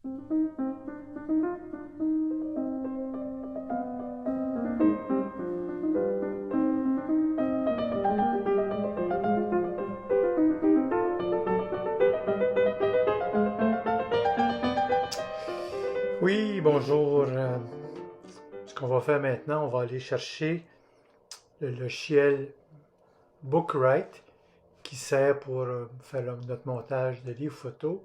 Oui, bonjour. Ce qu'on va faire maintenant, on va aller chercher le logiciel Bookwrite qui sert pour faire notre montage de livres photos.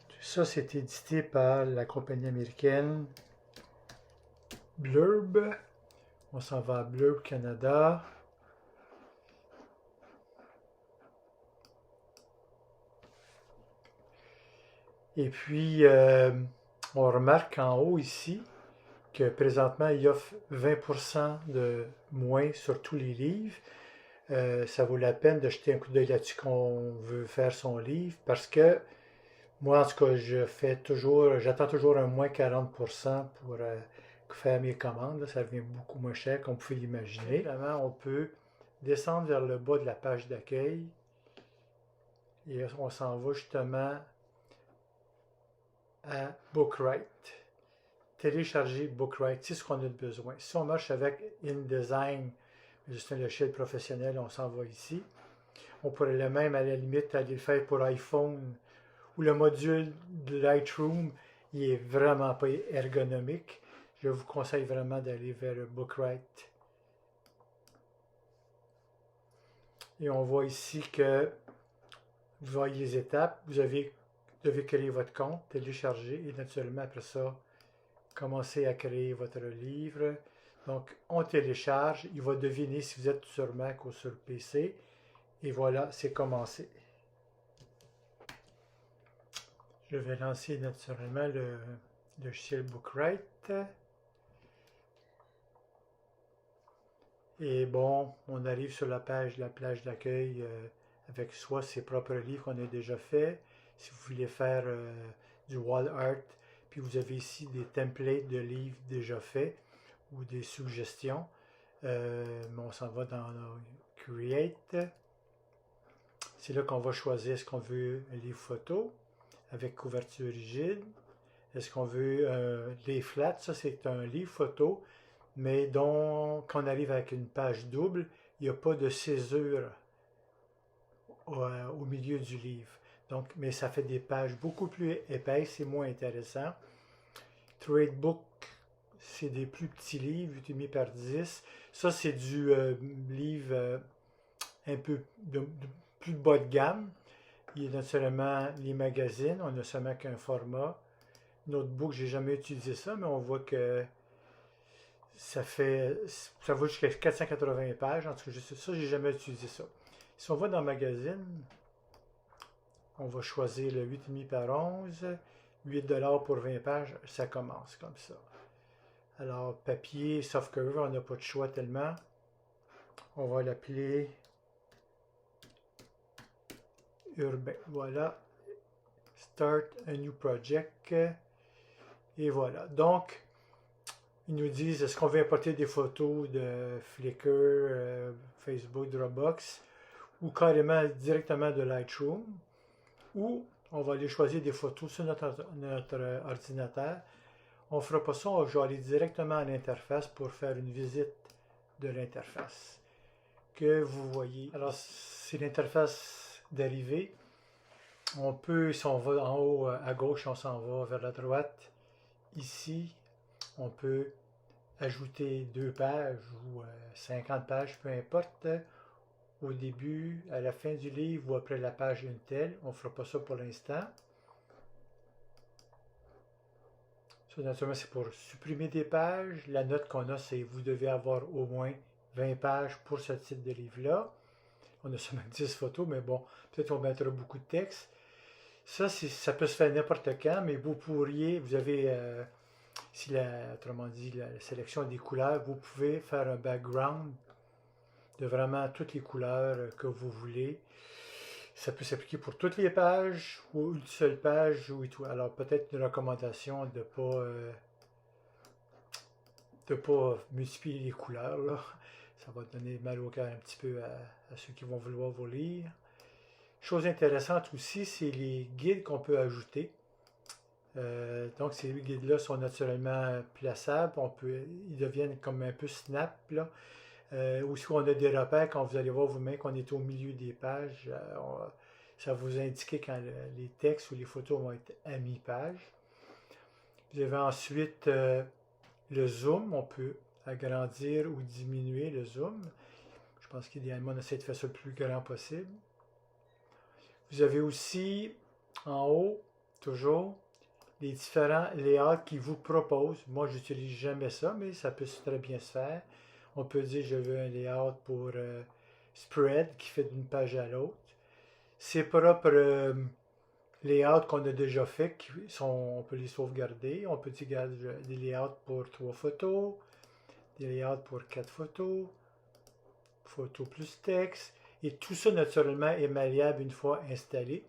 Tout ça, c'est édité par la compagnie américaine Blurb. On s'en va à Blurb Canada. Et puis, on remarque en haut ici que présentement, il offre 20% de moins sur tous les livres. Ça vaut la peine de jeter un coup d'œil là-dessus qu'on veut faire son livre parce que moi, en tout cas, j'attends toujours un moins 40% pour faire mes commandes. Là, ça devient beaucoup moins cher qu'on pouvait l'imaginer. Évidemment, on peut descendre vers le bas de la page d'accueil et on s'en va justement à Bookwrite. Télécharger Bookwrite, c'est ce qu'on a besoin. Si on marche avec InDesign, c'est un logiciel professionnel, on s'en va ici. On pourrait le même, à la limite, aller le faire pour iPhone, où le module de Lightroom, il est vraiment pas ergonomique. Je vous conseille vraiment d'aller vers le Bookwrite. Et on voit ici que vous voyez les étapes. Devez créer votre compte, télécharger et naturellement après ça, commencer à créer votre livre. Donc, on télécharge. Il va deviner si vous êtes sur Mac ou sur PC. Et voilà, c'est commencé. Je vais lancer naturellement le logiciel Bookwrite. Et bon, on arrive sur la plage d'accueil avec soit ses propres livres qu'on a déjà fait. Si vous voulez faire du wall art, puis vous avez ici des templates de livres déjà faits ou des suggestions. Mais on s'en va dans Create. C'est là qu'on va choisir est-ce qu'on veut un livre photo avec couverture rigide. Est-ce qu'on veut les flats? Ça, c'est un livre photo, mais dont, quand on arrive avec une page double, il n'y a pas de césure au milieu du livre. Donc, mais ça fait des pages beaucoup plus épaisses et moins intéressant. Tradebook, c'est des plus petits livres, 8,5 par 10. Ça, c'est du livre un peu plus bas de gamme. Il y a naturellement les magazines, on a seulement qu'un format. Notebook, j'ai jamais utilisé ça, mais on voit que ça va jusqu'à 480 pages. En tout cas, ça, j'ai jamais utilisé ça. Si on va dans Magazine, on va choisir le 8,5 par 11, 8$ pour 20 pages, ça commence comme ça. Alors, papier, softcover, on n'a pas de choix tellement. On va l'appeler Urbain. Voilà. Start a new project. Et voilà. Donc, ils nous disent est-ce qu'on veut importer des photos de Flickr, Facebook, Dropbox ou carrément directement de Lightroom ou on va aller choisir des photos sur notre ordinateur. On ne fera pas ça, on va aller directement à l'interface pour faire une visite de l'interface que vous voyez. Alors, c'est l'interface d'arrivée. On peut, si on va en haut à gauche, on s'en va vers la droite. Ici, on peut ajouter 2 pages ou 50 pages, peu importe, au début, à la fin du livre ou après la page une telle. On ne fera pas ça pour l'instant. Ça, naturellement, c'est pour supprimer des pages. La note qu'on a, c'est vous devez avoir au moins 20 pages pour ce type de livre-là. On a seulement 10 photos, mais bon, peut-être on mettra beaucoup de texte. Ça peut se faire n'importe quand, mais vous avez si autrement dit, la sélection des couleurs, vous pouvez faire un background de vraiment toutes les couleurs que vous voulez. Ça peut s'appliquer pour toutes les pages ou une seule page ou tout. Alors peut-être une recommandation de pas multiplier les couleurs. Là. Ça va donner mal au cœur un petit peu à ceux qui vont vouloir vous lire. Chose intéressante aussi, c'est les guides qu'on peut ajouter. Donc ces guides-là sont naturellement plaçables. Ils deviennent comme un peu snap, là. Aussi, on a des repères, quand vous allez voir vous-même qu'on est au milieu des pages, ça va vous indiquer quand les textes ou les photos vont être à mi-page. Vous avez ensuite le zoom, on peut agrandir ou diminuer le zoom. Je pense qu'idéalement, on essaie de faire ça le plus grand possible. Vous avez aussi en haut, toujours, les différents layouts qui vous proposent. Moi, je n'utilise jamais ça, mais ça peut très bien se faire. On peut dire je veux un layout pour spread qui fait d'une page à l'autre. Ses propres layouts qu'on a déjà fait, on peut les sauvegarder. On peut dire des layouts pour 3 photos, des layouts pour 4 photos, photos plus texte. Et tout ça, naturellement, est malléable une fois installé.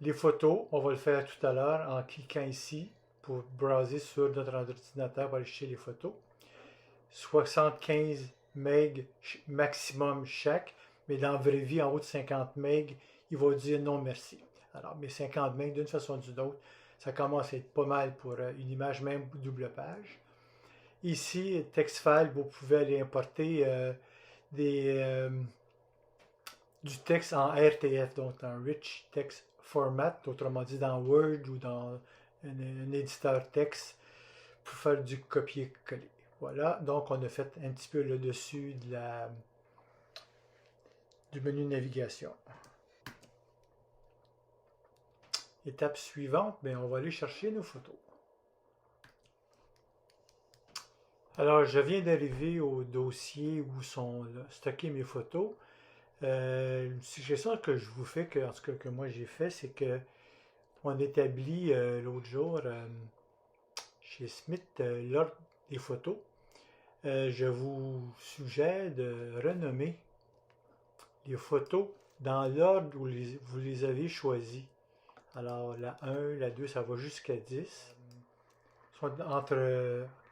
Les photos, on va le faire tout à l'heure en cliquant ici pour browser sur notre ordinateur pour aller chercher les photos. 75 MB maximum chaque, mais dans la vraie vie, en haut de 50 MB, il va dire non merci. Alors, mais 50 MB, d'une façon ou d'une autre, ça commence à être pas mal pour une image, même double page. Ici, TextFile, vous pouvez aller importer du texte en RTF, donc en Rich Text Format, autrement dit dans Word ou dans un éditeur texte pour faire du copier-coller. Voilà, donc on a fait un petit peu le dessus du menu navigation. Étape suivante, bien, on va aller chercher nos photos. Alors, je viens d'arriver au dossier où sont stockées mes photos. Une suggestion que je vous fais, en tout cas que moi j'ai fait, c'est que on établit l'autre jour chez Smith l'ordre des photos. Je vous suggère de renommer les photos dans l'ordre où vous les avez choisies. Alors la 1, la 2, ça va jusqu'à 10.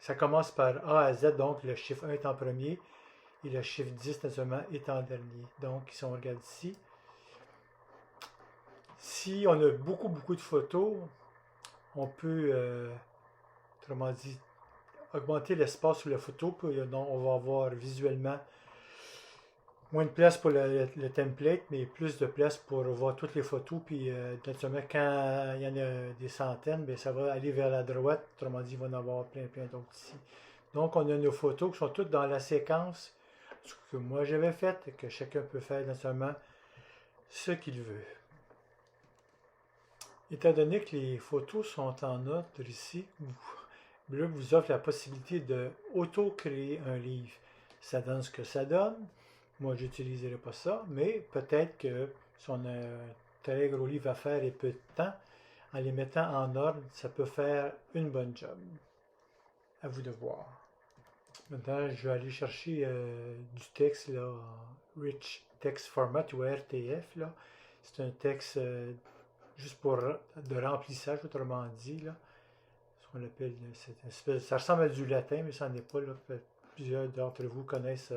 Ça commence par A à Z, donc le chiffre 1 est en premier et le chiffre 10 naturellement est en dernier. Donc si on regarde ici, si on a beaucoup de photos, on peut, autrement dit, augmenter l'espace sur la photo, puis on va avoir visuellement moins de place pour le template, mais plus de place pour voir toutes les photos. Puis naturellement, quand il y en a des centaines, bien, ça va aller vers la droite. Autrement dit, il va en avoir plein d'autres ici. Donc, on a nos photos qui sont toutes dans la séquence que moi j'avais faite et que chacun peut faire naturellement ce qu'il veut. Étant donné que les photos sont en ordre ici, Blurb vous offre la possibilité de auto-créer un livre. Ça donne ce que ça donne. Moi, je n'utiliserai pas ça, mais peut-être que si on a un très gros livre à faire et peu de temps, en les mettant en ordre, ça peut faire une bonne job. À vous de voir. Maintenant, je vais aller chercher du texte là, en Rich Text Format ou RTF. C'est un texte juste pour de remplissage, autrement dit. Là. Ce qu'on appelle, ça ressemble à du latin, mais ça n'en est pas. Là. Plusieurs d'entre vous connaissent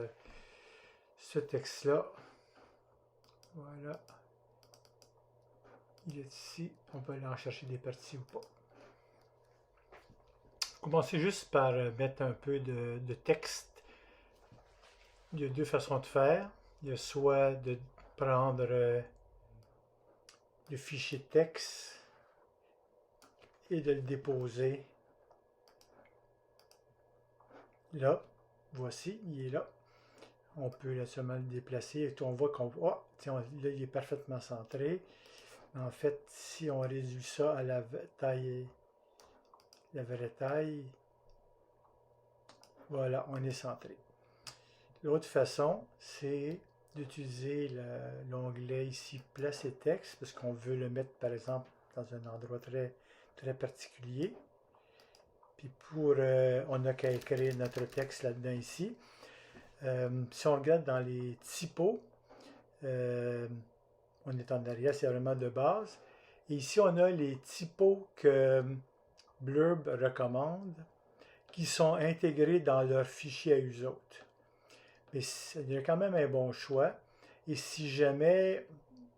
ce texte-là. Voilà. Il est ici. On peut aller en chercher des parties ou pas. Commencez juste par mettre un peu de texte. Il y a deux façons de faire. Il y a soit de prendre le fichier texte et de le déposer là. Voici, il est là. On peut là seulement le déplacer et on voit qu'on voit, là, il est parfaitement centré. En fait, si on réduit ça à la taille, la vraie taille, voilà, on est centré. L'autre façon, c'est d'utiliser l'onglet ici Placer texte, parce qu'on veut le mettre, par exemple, dans un endroit très particulier. Puis on n'a qu'à écrire notre texte là-dedans ici. Si on regarde dans les typos, on est en arrière, c'est vraiment de base. Et ici, on a les typos que Blurb recommande, qui sont intégrés dans leur fichier à eux autres. Mais il y a quand même un bon choix. Et si jamais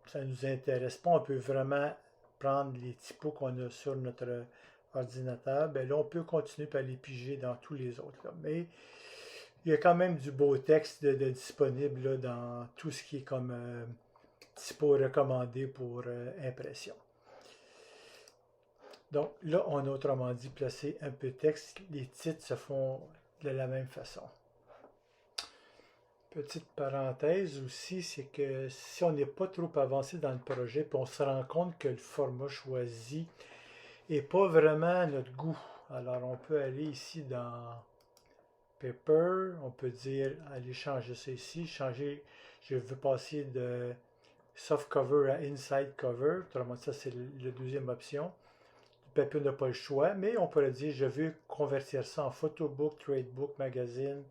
ça ne nous intéresse pas, on peut vraiment prendre les typos qu'on a sur notre ordinateur. Bien là, on peut continuer par les piger dans tous les autres. Là. Mais il y a quand même du beau texte de disponible là, dans tout ce qui est comme typo recommandé pour impression. Donc là, on a autrement dit placé un peu de texte. Les titres se font de la même façon. Petite parenthèse aussi, c'est que si on n'est pas trop avancé dans le projet, puis on se rend compte que le format choisi n'est pas vraiment à notre goût. Alors on peut aller ici dans Paper, on peut dire aller changer ça ici, je veux passer de soft cover à inside cover, autrement ça c'est la deuxième option. Le papier n'a pas le choix, mais on pourrait dire je veux convertir ça en photobook, tradebook, magazine,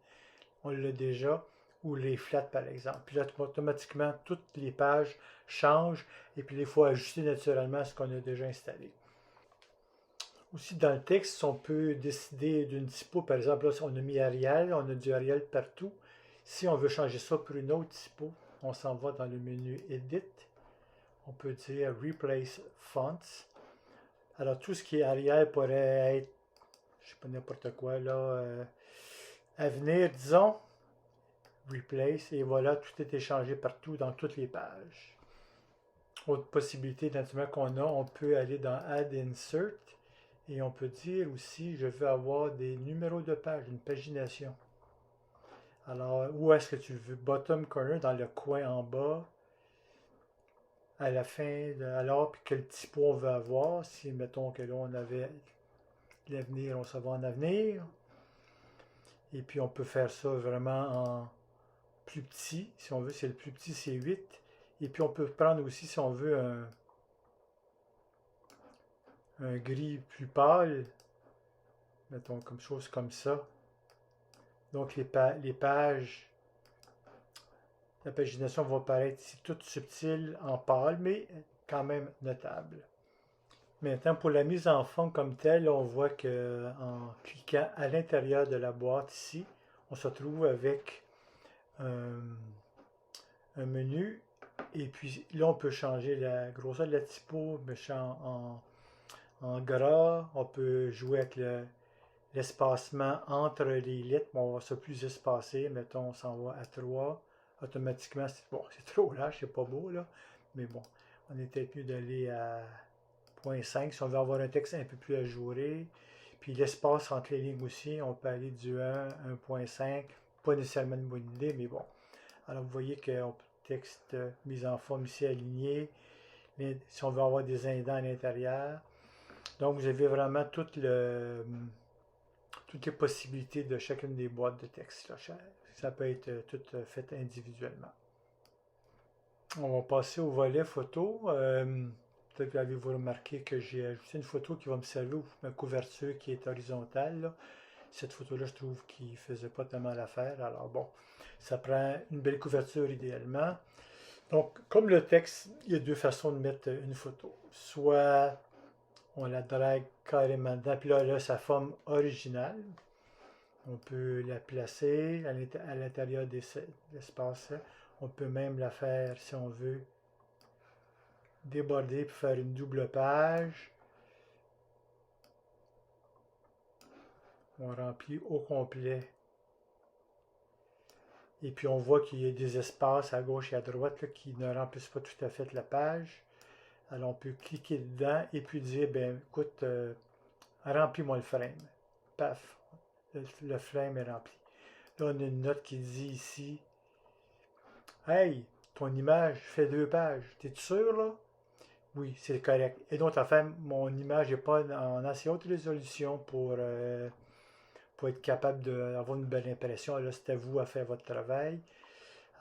on l'a déjà, ou les flats par exemple. Puis là, automatiquement, toutes les pages changent et puis il faut ajuster naturellement ce qu'on a déjà installé. Aussi dans le texte, on peut décider d'une typo. Par exemple, là, on a mis Arial, on a du Arial partout. Si on veut changer ça pour une autre typo, on s'en va dans le menu Edit. On peut dire Replace Fonts. Alors tout ce qui est Arial pourrait être, je sais pas n'importe quoi là, Avenir, disons. Replace, et voilà, tout est échangé partout dans toutes les pages. Autre possibilité naturellement qu'on a, on peut aller dans Add Insert et on peut dire aussi je veux avoir des numéros de page, une pagination. Alors, où est-ce que tu veux? Bottom corner, dans le coin en bas, à la fin, alors, puis quel typo on veut avoir. Si, mettons que là, on avait l'avenir, on s'en va en avenir. Et puis, on peut faire ça vraiment en plus petit. Si on veut, c'est le plus petit, c'est 8. Et puis, on peut prendre aussi, si on veut, un gris plus pâle. Mettons comme chose comme ça. Donc, les pages, la pagination va paraître ici toute subtile en pâle, mais quand même notable. Maintenant, pour la mise en forme comme telle, on voit que en cliquant à l'intérieur de la boîte ici, on se retrouve avec un menu. Et puis là, on peut changer la grosseur de la typo, en gras. On peut jouer avec l'espacement entre les lettres. On va se plus espacer. Mettons, on s'en va à 3. Automatiquement, c'est trop large, c'est pas beau, là. Mais bon, on est peut-être mieux d'aller à 0.5 si on veut avoir un texte un peu plus ajouré. Puis l'espace entre les lignes aussi, on peut aller du 1, 1.5. Pas nécessairement une bonne idée, mais bon. Alors, vous voyez que texte mis en forme ici aligné. Mais si on veut avoir des indents à l'intérieur. Donc, vous avez vraiment toutes les possibilités de chacune des boîtes de texte. Là. Ça peut être tout fait individuellement. On va passer au volet photo. Peut-être que avez-vous remarqué que j'ai ajouté une photo qui va me servir pour ma couverture qui est horizontale. Là. Cette photo-là, je trouve qu'il ne faisait pas tellement l'affaire. Alors bon, ça prend une belle couverture idéalement. Donc, comme le texte, il y a deux façons de mettre une photo. Soit on la drague carrément dedans, puis là, elle a sa forme originale. On peut la placer à l'intérieur de l'espace. On peut même la faire, si on veut, déborder pour faire une double page. On remplit au complet. Et puis on voit qu'il y a des espaces à gauche et à droite là, qui ne remplissent pas tout à fait la page. Alors on peut cliquer dedans et puis dire, ben écoute, remplis-moi le frame. Paf, le frame est rempli. Là on a une note qui dit ici, hey, ton image fait 2 pages. T'es sûr là? Oui, c'est correct. Et donc, affaire, mon image n'est pas en assez haute résolution pour être capable d'avoir une belle impression. Là, c'est à vous à faire votre travail.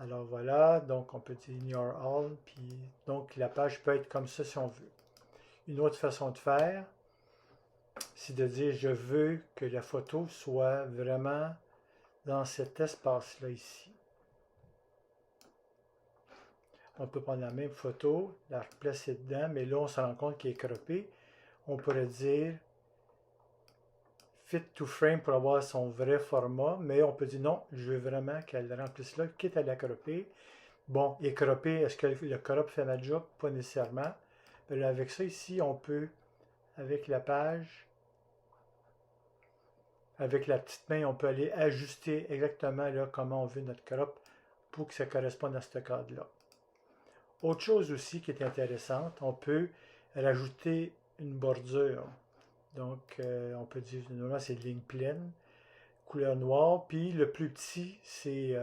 Alors voilà, donc on peut dire in your all, puis donc la page peut être comme ça si on veut. Une autre façon de faire, c'est de dire je veux que la photo soit vraiment dans cet espace-là ici. On peut prendre la même photo, la replacer dedans, mais là on se rend compte qu'elle est croppée. On pourrait dire fit to frame pour avoir son vrai format, mais on peut dire non, je veux vraiment qu'elle remplisse là, quitte à la cropper. Bon, et cropper, est-ce que le crop fait ma job? Pas nécessairement. Mais là, avec ça ici, on peut, avec la page, avec la petite main, on peut aller ajuster exactement là, comment on veut notre crop pour que ça corresponde à ce cadre-là. Autre chose aussi qui est intéressante, on peut rajouter une bordure. Donc, on peut dire, normalement, c'est ligne pleine, couleur noire, puis le plus petit, c'est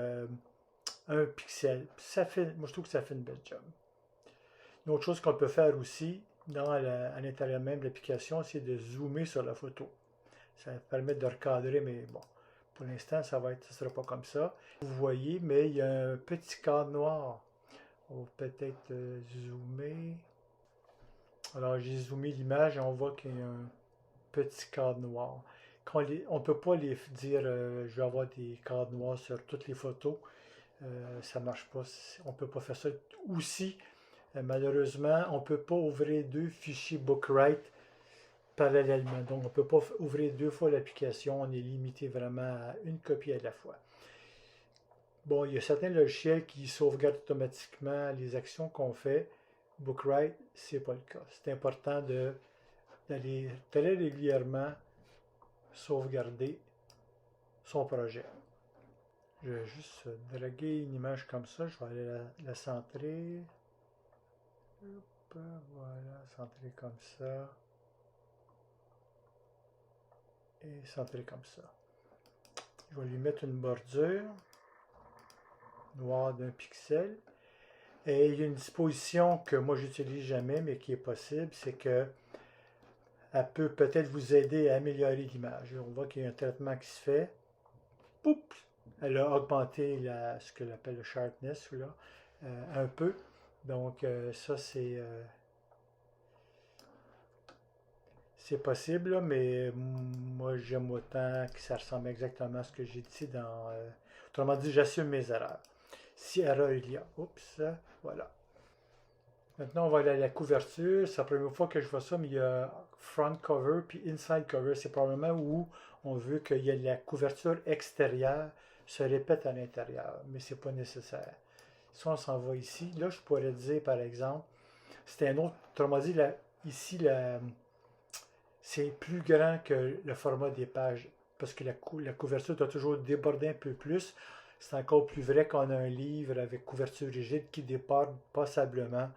1 pixel. Ça fait, moi, je trouve que ça fait une belle job. Une autre chose qu'on peut faire aussi, à l'intérieur même de l'application, c'est de zoomer sur la photo. Ça permet de recadrer, mais bon, pour l'instant, ça ne sera pas comme ça. Vous voyez, mais il y a un petit cadre noir. On va peut-être zoomer. Alors, j'ai zoomé l'image et on voit qu'il y a un petit cadre noir. On ne peut pas dire je vais avoir des cadres noirs sur toutes les photos. Ça ne marche pas. On ne peut pas faire ça. Aussi, malheureusement, on ne peut pas ouvrir 2 fichiers Bookwrite parallèlement. Donc, on ne peut pas ouvrir 2 fois l'application. On est limité vraiment à une copie à la fois. Bon, il y a certains logiciels qui sauvegardent automatiquement les actions qu'on fait. Bookwrite, c'est pas le cas. C'est important d'aller très régulièrement sauvegarder son projet. Je vais juste draguer une image comme ça. Je vais aller la centrer. Hop, voilà, centrer comme ça. Et centrer comme ça. Je vais lui mettre une bordure noire d'1 pixel. Et il y a une disposition que moi j'utilise jamais, mais qui est possible, c'est que elle peut peut-être vous aider à améliorer l'image. On voit qu'il y a un traitement qui se fait. Poup! Elle a augmenté ce que l'on appelle le sharpness là, un peu. Donc ça c'est possible, là, mais moi j'aime autant que ça ressemble exactement à ce que j'ai dit autrement dit, j'assume mes erreurs. Si erreur il y a. Oups, voilà. Maintenant, on va aller à la couverture. C'est la première fois que je vois ça, mais il y a front cover puis inside cover. C'est probablement où on veut qu'il y ait la couverture extérieure se répète à l'intérieur, mais c'est pas nécessaire. Si on s'en va ici, là, je pourrais dire, par exemple, c'était un autre, autrement dit, ici, c'est plus grand que le format des pages, parce que la couverture doit toujours déborder un peu plus. C'est encore plus vrai qu'on a un livre avec couverture rigide qui déborde passablement.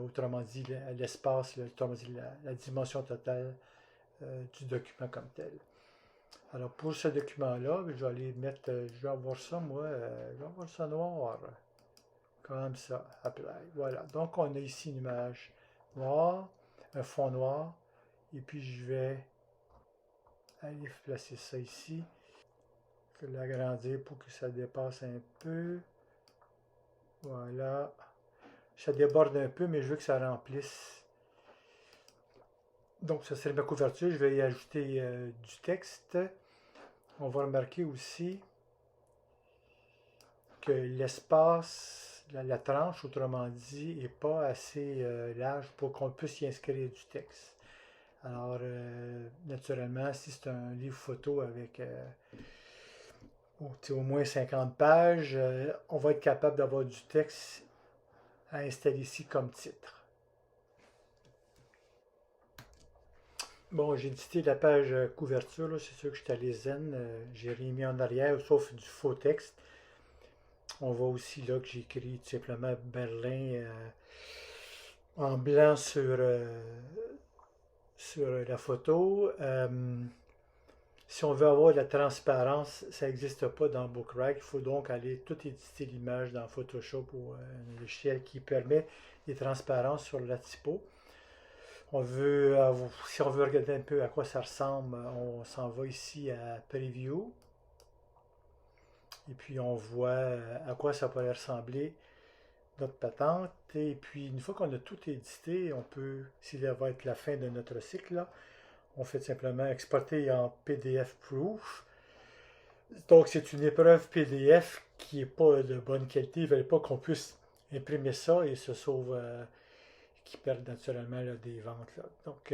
Autrement dit, l'espace, autrement dit, la dimension totale du document comme tel. Alors, pour ce document-là, je vais aller mettre, je vais avoir ça, moi, je vais avoir ça noir, comme ça, apply. Voilà, donc on a ici une image noire, un fond noir, et puis je vais aller placer ça ici. Je vais l'agrandir pour que ça dépasse un peu. Voilà. Ça déborde un peu, mais je veux que ça remplisse. Donc, ça serait ma couverture. Je vais y ajouter du texte. On va remarquer aussi que l'espace, la tranche, autrement dit, n'est pas assez large pour qu'on puisse y inscrire du texte. Alors, naturellement, si c'est un livre photo avec au moins 50 pages, on va être capable d'avoir du texte à installer ici comme titre. Bon, j'ai édité la page couverture, c'est sûr que je suis allé zen, j'ai rien mis en arrière, sauf du faux texte. On voit aussi là que j'ai écrit tout simplement Berlin en blanc sur la photo. Si on veut avoir de la transparence, ça n'existe pas dans Bookwrite. Il faut donc aller tout éditer l'image dans Photoshop ou un logiciel qui permet des transparences sur la typo. Si on veut regarder un peu à quoi ça ressemble, on s'en va ici à Preview. Et puis on voit à quoi ça pourrait ressembler notre patente. Et puis une fois qu'on a tout édité, on peut, s'il va être la fin de notre cycle, là, on fait simplement exporter en PDF Proof. Donc c'est une épreuve PDF qui n'est pas de bonne qualité. Il ne fallait pas qu'on puisse imprimer ça et se sauve qui perdent naturellement là, des ventes. Là. Donc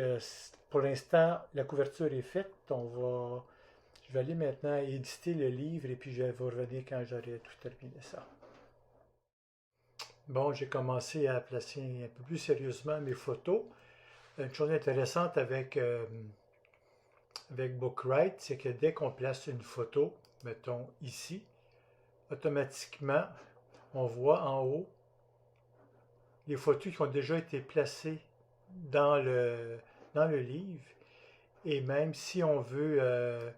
pour l'instant, la couverture est faite. Je vais aller maintenant éditer le livre et puis je vais vous revenir quand j'aurai tout terminé ça. Bon, j'ai commencé à placer un peu plus sérieusement mes photos. Une chose intéressante avec Bookwrite, c'est que dès qu'on place une photo, mettons ici, automatiquement, on voit en haut les photos qui ont déjà été placées dans le livre. Et même si on veut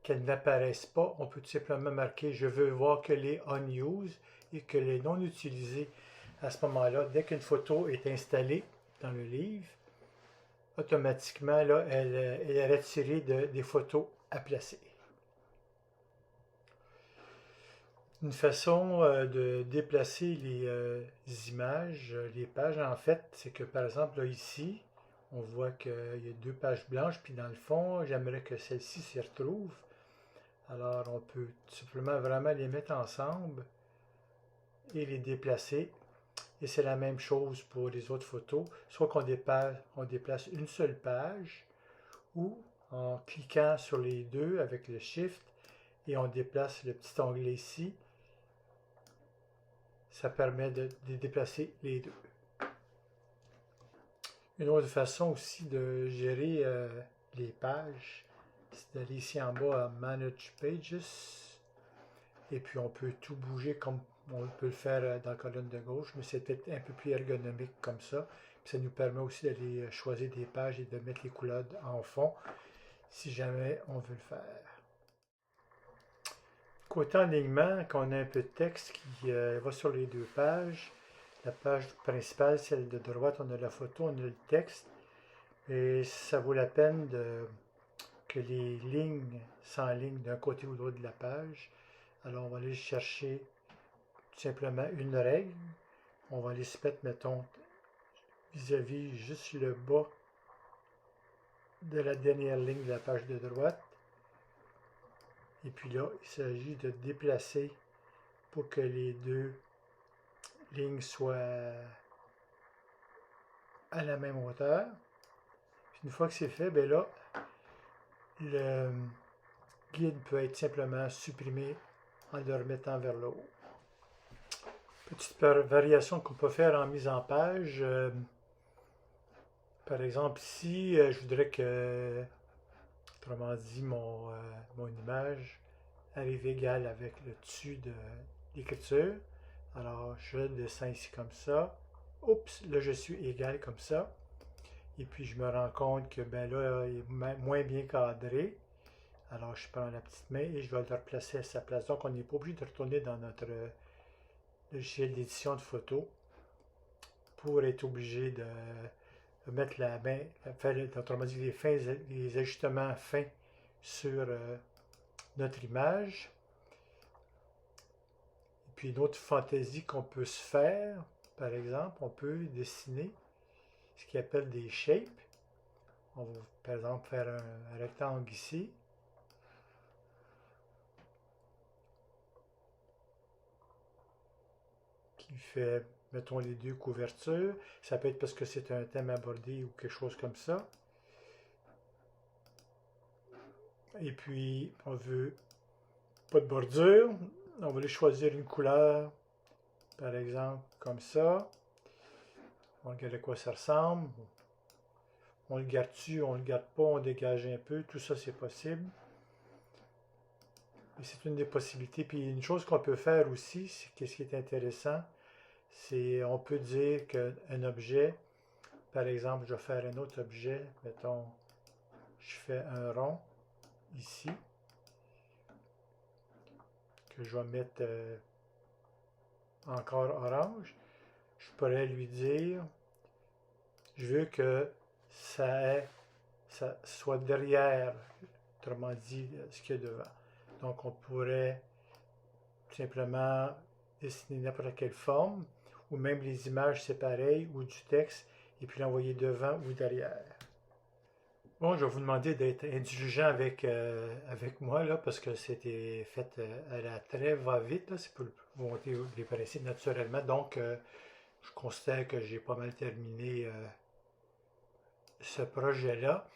qu'elles n'apparaissent pas, on peut tout simplement marquer je veux voir que les unused et que les non utilisés. À ce moment-là, dès qu'une photo est installée dans le livre, automatiquement, là, elle est retirée des photos à placer. Une façon de déplacer les images, les pages, en fait, c'est que par exemple, là, ici, on voit qu'il y a deux pages blanches, puis dans le fond, j'aimerais que celle-ci s'y retrouve. Alors, on peut tout simplement vraiment les mettre ensemble et les déplacer. Et c'est la même chose pour les autres photos. Soit qu'on déplace une seule page, ou en cliquant sur les deux avec le Shift, et on déplace le petit onglet ici, ça permet de déplacer les deux. Une autre façon aussi de gérer les pages, c'est d'aller ici en bas à Manage Pages, et puis on peut tout bouger comme on peut le faire dans la colonne de gauche, mais c'est peut-être un peu plus ergonomique comme ça. Puis ça nous permet aussi d'aller choisir des pages et de mettre les couleurs en fond, si jamais on veut le faire. Côté alignement, quand on a un peu de texte qui va sur les deux pages, la page principale, celle de droite, on a la photo, on a le texte, et ça vaut la peine que les lignes s'enlignent d'un côté ou de l'autre de la page. Alors on va aller chercher tout simplement une règle, on va aller se mettre, mettons, vis-à-vis juste le bas de la dernière ligne de la page de droite. Et puis là, il s'agit de déplacer pour que les deux lignes soient à la même hauteur. Puis une fois que c'est fait, bien là, le guide peut être simplement supprimé en le remettant vers le haut. Petite variation qu'on peut faire en mise en page. Par exemple, ici, je voudrais que, autrement dit, mon image arrive égale avec le dessus de l'écriture. Alors, je descends ici comme ça. Oups, là, je suis égal comme ça. Et puis, je me rends compte que ben là, il est moins bien cadré. Alors, je prends la petite main et je vais le replacer à sa place. Donc, on n'est pas obligé de retourner dans notre logiciel d'édition de photos pour être obligé de mettre la main, faire, autrement dit, les ajustements fins sur notre image. Et puis, une autre fantaisie qu'on peut se faire, par exemple, on peut dessiner ce qu'il appelle des shapes. On va, par exemple, faire un rectangle ici. Qui fait, mettons, les deux couvertures. Ça peut être parce que c'est un thème abordé ou quelque chose comme ça. Et puis, on veut pas de bordure. On va aller choisir une couleur, par exemple, comme ça. On regarde à quoi ça ressemble. On le garde-tu, on le garde pas, on dégage un peu. Tout ça, c'est possible. Et c'est une des possibilités. Puis, une chose qu'on peut faire aussi, c'est qu'est-ce qui est intéressant, c'est on peut dire qu'un objet, par exemple, je vais faire un autre objet, mettons, je fais un rond ici, que je vais mettre encore orange. Je pourrais lui dire, je veux que ça soit derrière, autrement dit, ce qu'il y a devant. Donc, on pourrait simplement dessiner n'importe quelle forme, ou même les images, c'est pareil, ou du texte, et puis l'envoyer devant ou derrière. Bon, je vais vous demander d'être indulgent avec moi, là, parce que c'était fait à la très va-vite, c'est pour vous montrer les principes naturellement. Donc, je considère que j'ai pas mal terminé ce projet-là.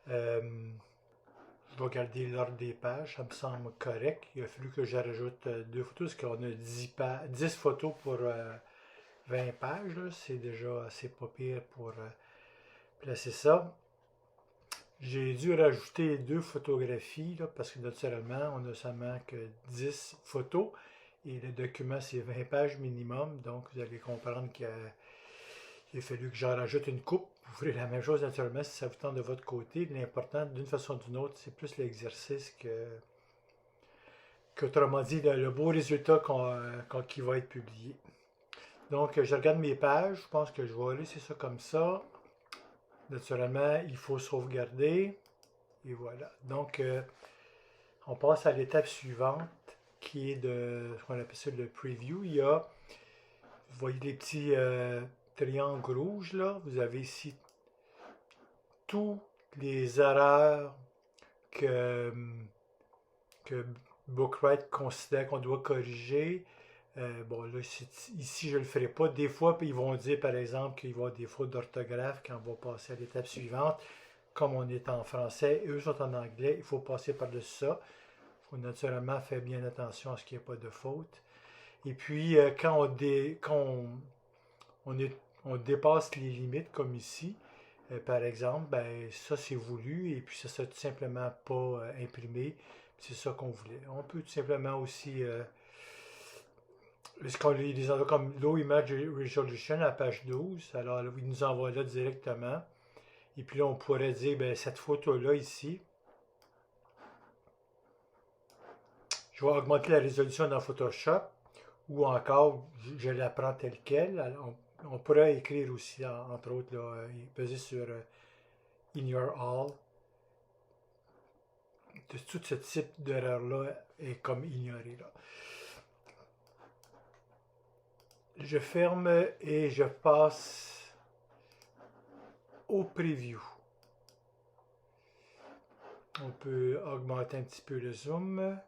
Je vais garder l'ordre des pages, ça me semble correct. Il a fallu que je rajoute deux photos, parce qu'on a 10 photos pour 20 pages, c'est déjà assez pas pire pour placer ça. J'ai dû rajouter 2 photographies là, parce que naturellement, on n'a seulement que 10 photos et le document c'est 20 pages minimum, donc vous allez comprendre qu'il a fallu que j'en rajoute une coupe. Vous ferez la même chose naturellement si ça vous tente de votre côté. L'important, d'une façon ou d'une autre, c'est plus l'exercice qu'autrement dit, le beau résultat qui va être publié. Donc, je regarde mes pages, je pense que je vais laisser ça comme ça. Naturellement, il faut sauvegarder. Et voilà. Donc, on passe à l'étape suivante, qui est de ce qu'on appelle ça le preview. Il y a, vous voyez les petits triangles rouges, là. Vous avez ici toutes les erreurs que Bookright considère qu'on doit corriger. Bon, là, ici, je ne le ferai pas. Des fois, ils vont dire, par exemple, qu'il va y avoir des fautes d'orthographe quand on va passer à l'étape suivante. Comme on est en français, eux sont en anglais, il faut passer par-dessus ça. Il faut naturellement faire bien attention à ce qu'il n'y ait pas de faute. Et puis, quand on dépasse les limites, comme ici, par exemple, ben, ça c'est voulu, et puis ça ne tout simplement pas imprimé. C'est ça qu'on voulait. On peut tout simplement aussi les endroits comme Low Image Resolution à la page 12, alors il nous envoie là directement. Et puis là, on pourrait dire, ben, cette photo-là ici, je vais augmenter la résolution dans Photoshop, ou encore, je la prends telle quelle. Alors, on pourrait écrire aussi, entre autres, là, peser sur In Your All. Tout ce type d'erreur-là est comme ignoré là. Je ferme et je passe au preview. On peut augmenter un petit peu le zoom.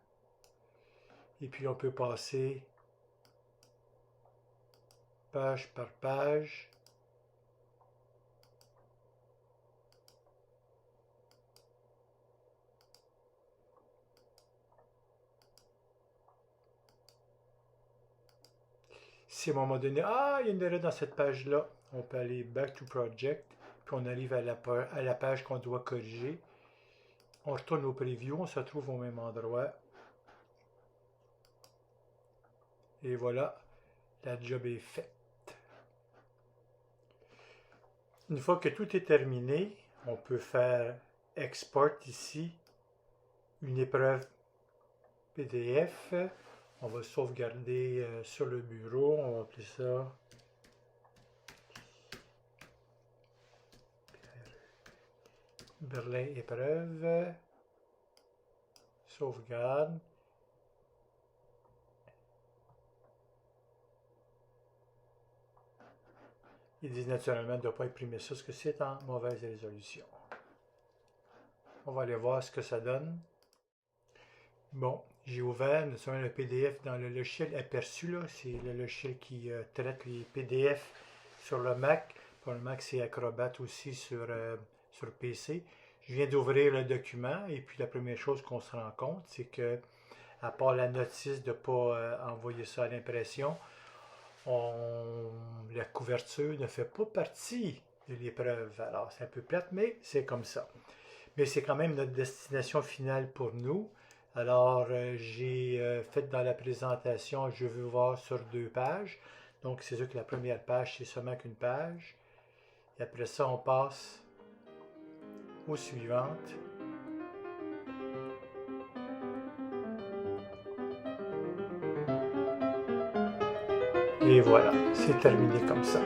Et puis on peut passer page par page. Si à un moment donné, il y a une erreur dans cette page-là, on peut aller Back to Project, puis on arrive à la page qu'on doit corriger. On retourne au preview, on se trouve au même endroit. Et voilà, la job est faite. Une fois que tout est terminé, on peut faire Export ici, une épreuve PDF. On va sauvegarder sur le bureau, on va appeler ça Berlin épreuve, sauvegarde. Ils disent naturellement de ne pas imprimer ça parce que c'est en mauvaise résolution. On va aller voir ce que ça donne. Bon, j'ai ouvert naturellement le PDF dans le logiciel Aperçu. C'est le logiciel qui traite les PDF sur le Mac. Pour le Mac, c'est Acrobat aussi sur PC. Je viens d'ouvrir le document et puis la première chose qu'on se rend compte, c'est que, à part la notice de ne pas envoyer ça à l'impression, la couverture ne fait pas partie de l'épreuve. Alors, c'est un peu plate, mais c'est comme ça. Mais c'est quand même notre destination finale pour nous. Alors, j'ai fait dans la présentation, je veux voir sur 2 pages. Donc, c'est sûr que la première page, c'est seulement qu'une page. Et après ça, on passe aux suivantes. Et voilà, c'est terminé comme ça.